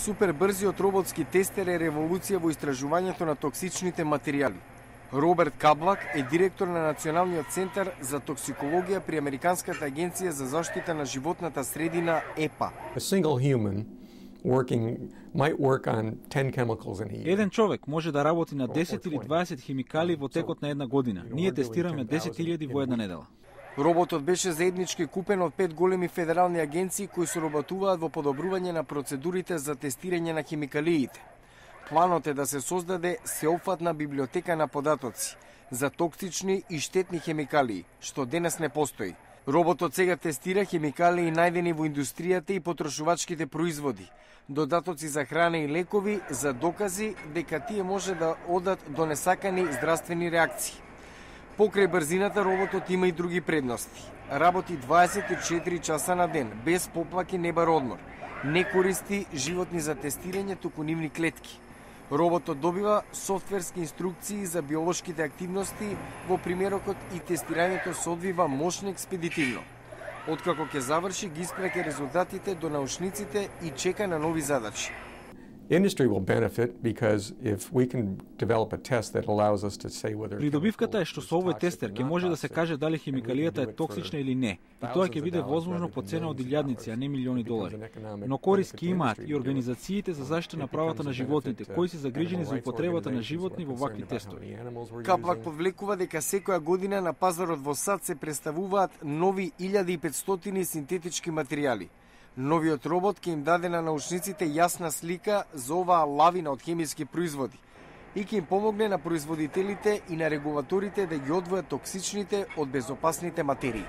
Супербрзиот роботски тестер е револуција во истражувањето на токсичните материјали. Роберт Каблак е директор на Националниот центар за токсикологија при Американската агенција за заштита на животната средина ЕПА. Еден човек може да работи на 10 или 20 химикали во текот на една година. Ние тестираме 10.000 во една недела. Роботот беше заеднички купен од 5 големи федерални агенции кои соработуваат во подобрување на процедурите за тестирање на химикалиите. Планот е да се создаде сеопфатна библиотека на податоци за токсични и штетни химикалии, што денес не постои. Роботот сега тестира химикалии најдени во индустријата и потрошувачките производи, додатоци за храна и лекови за докази дека тие може да одат до несакани здравствени реакции. Покрај брзината, роботот има и други предности. Работи 24 часа на ден, без поплак и небар одмор. Не користи животни за тестирање, туку нивни клетки. Роботот добива софтверски инструкции за биолошките активности во примерокот и тестирањето се одвива мощно експедитивно. Откако ќе заврши, ги испраќа резултатите до научниците и чека на нови задачи. Придобивката е што со овој тестер ќе може да се каже дали химикалијата е токсична или не. И тоа ќе биде возможно по цена од илјадници, а не милиони долари. Но корист ќе имаат и организациите за заштита на правата на животните, кои се загрижени за употребата на животни во вакви тестови. Каплак подвлекува дека секоја година на пазарот во САД се представуваат нови 1500 синтетички материјали. Новиот робот ќе им даде на научниците јасна слика за оваа лавина од хемиски производи и ќе им помогне на производителите и на регулаторите да ги одвојат токсичните од безопасните материи.